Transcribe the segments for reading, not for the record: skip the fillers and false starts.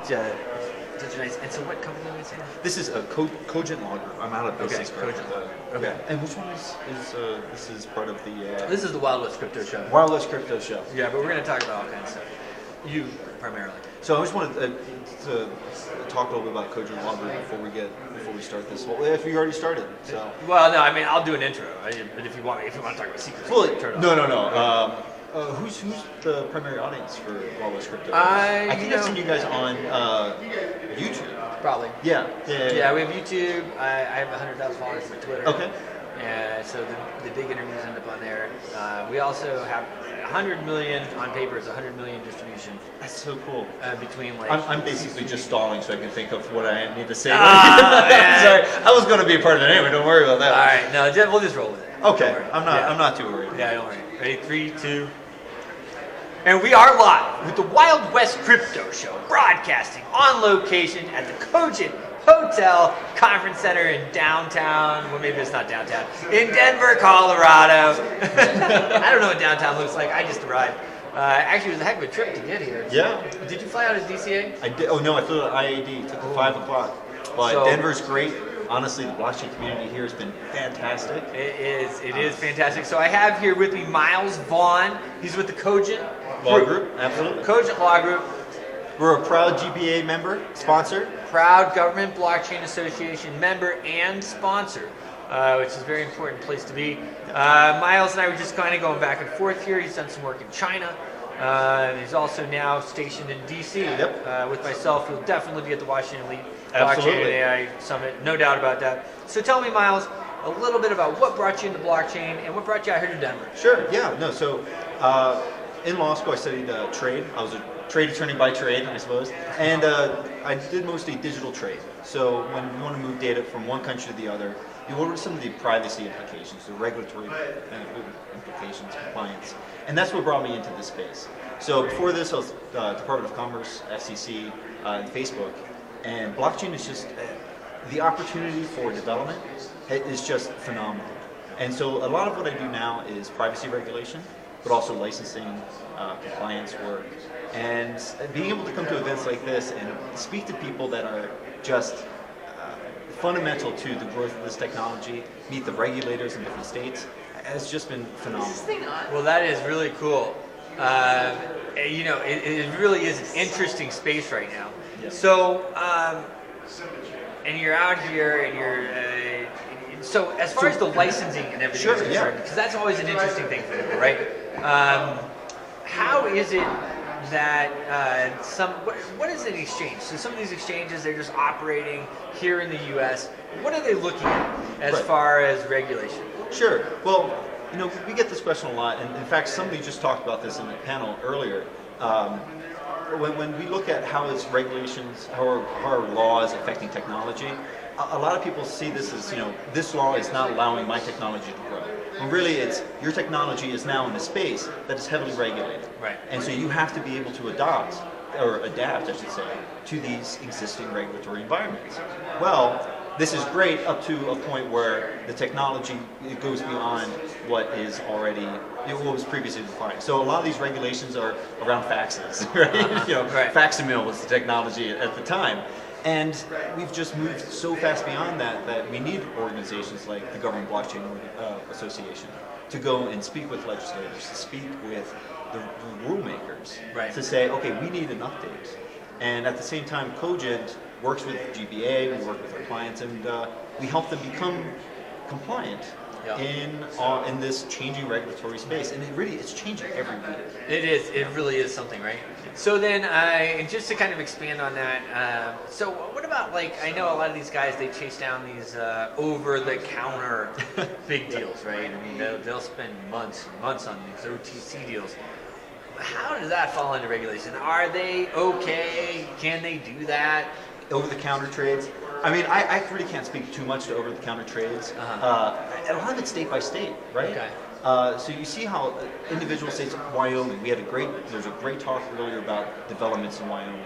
such a nice. And so, what company are you saying? This is a Cogent Law Group. I'm out of business. Okay, Cogent Law. Okay. Yeah. And which one is this is part of the This is the Wild West Crypto Show. Wild West Crypto Show. Yeah, but we're going to talk about all kinds of stuff. You primarily. So I just wanted to talk a little bit about Cogent Law Group before we start this whole. If you already started, so. Well, no, I mean I'll do an intro. But if you want to talk about secrets, Well, turn it no. off. Who's the primary audience for Wild West Crypto? I think I've seen you guys on YouTube. Probably. Yeah. Yeah, we have YouTube. I have 100,000 followers for Twitter. Okay. Yeah, so the big interviews end up on there. We also have 100 million on paper. It's 100 million distribution. That's so cool. Between like. I'm basically just stalling so I can think of what I need to say. Man. Sorry, I was going to be a part of it anyway. Don't worry about that. All right, no, we'll just roll with it. Okay, I'm not too worried. Yeah, don't worry. Ready? 3, 2. And we are live with the Wild West Crypto Show, broadcasting on location at the Cogent Hotel Conference Center in downtown, well maybe it's not downtown, in Denver, Colorado. I don't know what downtown looks like, I just arrived. Actually, it was a heck of a trip to get here. Yeah. Did you fly out of DCA? I did. Oh no, I flew to IAD, took the 5 o'clock. But so, Denver's great. Honestly, the blockchain community here has been fantastic. It is fantastic. So I have here with me Miles Vaughn. He's with the Cogent Law Group. Absolutely. Cogent Law Group. We're a proud GBA member, sponsor. Proud Government Blockchain Association member and sponsor, which is a very important place to be. Miles and I were just kind of going back and forth here. He's done some work in China. He's also now stationed in DC. Yep. With myself. He'll definitely be at the Washington Elite Blockchain and AI Summit, no doubt about that. So tell me, Miles, a little bit about what brought you into blockchain and what brought you out here to Denver. Sure, yeah, no, so in law school I studied trade. I was a trade attorney by trade, I suppose, and I did mostly digital trade. So when you want to move data from one country to the other, what are some of the privacy implications, the regulatory implications, compliance, and that's what brought me into this space. So before this, I was Department of Commerce, FCC, and Facebook. And blockchain is just, the opportunity for development is just phenomenal. And so a lot of what I do now is privacy regulation, but also licensing, compliance work, and being able to come to events like this and speak to people that are just fundamental to the growth of this technology, meet the regulators in different states, has just been phenomenal. Well, that is really cool. You know, it really is an interesting space right now. Yep. So, and you're out here, and you're so as far as the licensing and everything sure, is concerned, because that's always an interesting thing for people, right? How is it that what is an exchange? So some of these exchanges, they're just operating here in the U.S. What are they looking at as far as regulation? Sure. Well, you know, we get this question a lot, and in fact, somebody just talked about this in the panel earlier. When we look at how is regulations, how are laws affecting technology, a lot of people see this as, you know, this law is not allowing my technology to grow. When really it's, your technology is now in a space that is heavily regulated. Right. And so you have to be able to adapt, I should say, to these existing regulatory environments. Well, this is great up to a point where the technology goes beyond what is already, what was previously defined. So a lot of these regulations are around faxes, right? You know, faximile was the technology at the time. And we've just moved so fast beyond that we need organizations like the Government Blockchain Association to go and speak with legislators, to speak with the rule makers, to say, okay, we need an update. And at the same time, Cogent works with GBA, we work with our clients, and we help them become compliant in this changing regulatory space. And it's changing every week. It is. It really is something, right? So then, and just to kind of expand on that, so what about, like, I know a lot of these guys, they chase down these over-the-counter big deals, right? I mean, they'll spend months and months on these OTC deals. How does that fall into regulation? Are they okay? Can they do that? Over-the-counter trades. I mean, I really can't speak too much to over-the-counter trades. A lot of it's state by state, right? Okay. So you see how individual states, Wyoming, there's a great talk earlier about developments in Wyoming.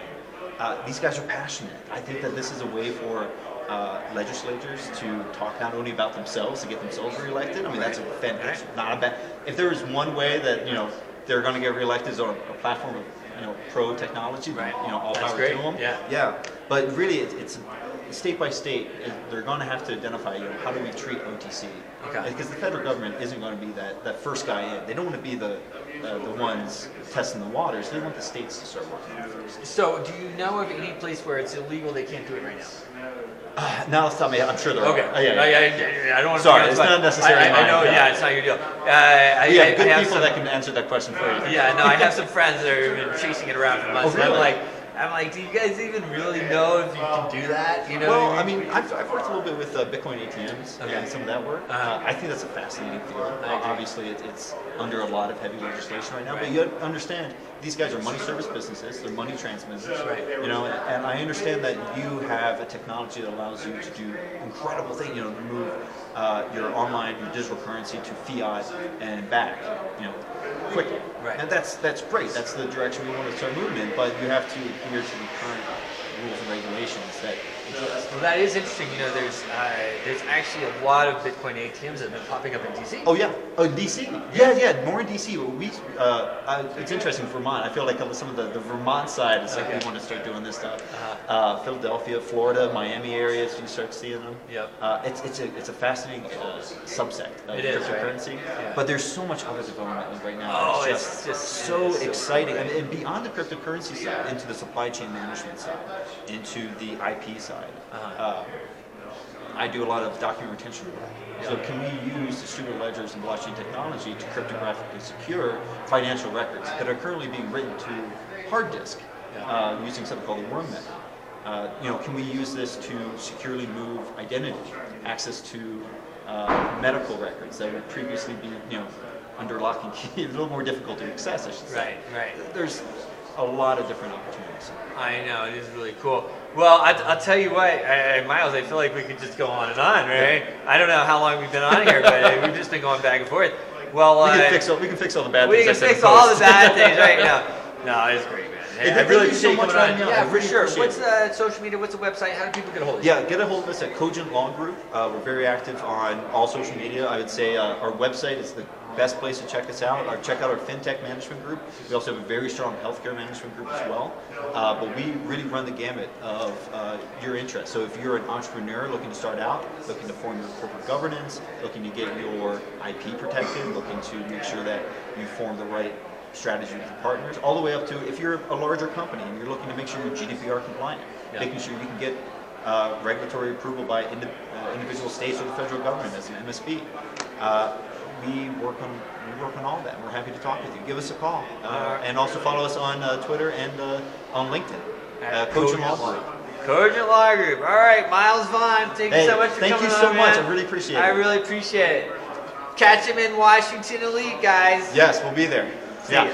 These guys are passionate. I think that this is a way for legislators to talk not only about themselves, to get themselves reelected. I mean, that's not a bad. If there is one way that, you know, they're going to get reelected is on a platform of pro technology. Right. All That's power great. to them. Yeah. But really, it's state by state. They're going to have to identify, how do we treat OTC? Okay. Because the federal government isn't going to be that first guy in. They don't want to be the ones testing the waters. They want the states to start working on it first. So, do you know of any place where it's illegal they can't do it right now? Now let's tell me. I'm sure there Okay. are. Yeah. I don't want to. Sorry, it's not necessarily I know. mine, Yeah, yeah. it's not your deal. We have good people some, that can answer that question for you. Yeah, no, I have some friends that have been chasing it around for months. Oh, really? And I'm like, do you guys even really know if you can do that? You know? Well, what I mean, I've worked a little bit with Bitcoin ATMs Okay. and some of that work. I think that's a fascinating field. I agree. Obviously, it's under a lot of heavy legislation right now, Right. but you understand these guys are money service businesses. They're money transmitters. Right. And I understand that you have a technology that allows you to do incredible things. Move your online, your digital currency to fiat and back. Quickly. Right. And that's great. That's the direction we want to start moving in. But you have to adhere to the current rules and regulations that exist. Well, that is interesting. There's actually a lot of Bitcoin ATMs that have been popping up in DC. Oh yeah, DC. Yeah, more in DC. It's interesting. Vermont. I feel like some of the Vermont side is like Okay. we want to start doing this stuff. Uh-huh. Philadelphia, Florida, Miami areas. You start seeing them. Yep. It's a fascinating subsect of It is, right? cryptocurrency. Yeah. But there's so much other development right now. Oh, It's it's just so it is so exciting. cool. And beyond the cryptocurrency side, into the supply chain management side, into the IP side. Uh-huh. I do a lot of document retention work. So can we use distributed ledgers and blockchain technology to cryptographically secure financial records that are currently being written to hard disk using something called the worm method? Can we use this to securely move identity, access to medical records that would previously be, under lock and key, a little more difficult to access, I should say. Right. There's a lot of different opportunities. I know, it is really cool. Well, I'll tell you what, Miles, I feel like we could just go on and on, right? I don't know how long we've been on here, but we've just been going back and forth. Well, We can fix all the bad we things. can I said in fix all post. the bad things right now. No, it's great, man. Hey, I thank really you so appreciate you much coming for on. having me on. Yeah, I for really sure. appreciate What's social media? What's the website? How do people get a hold of you? Yeah, get a hold of us at Cogent Law Group. We're very active on all social media. I would say our website is the best place to check us out. Or check out our FinTech management group. We also have a very strong healthcare management group as well. But we really run the gamut of your interests. So if you're an entrepreneur looking to start out, looking to form your corporate governance, looking to get your IP protected, looking to make sure that you form the right strategy with your partners, all the way up to if you're a larger company and you're looking to make sure you're GDPR compliant, making sure you can get regulatory approval by individual states or the federal government as an MSP. We work on all that. We're happy to talk with you. Give us a call, and also follow us on Twitter and on LinkedIn. Cogent Law Group. Cogent Law Group. All right, Miles Vaughn, thank you so much for coming on. Thank you so much. man. I really appreciate it. I really appreciate it. Catch him in Washington Elite, guys. Yes, we'll be there. See Yeah. ya.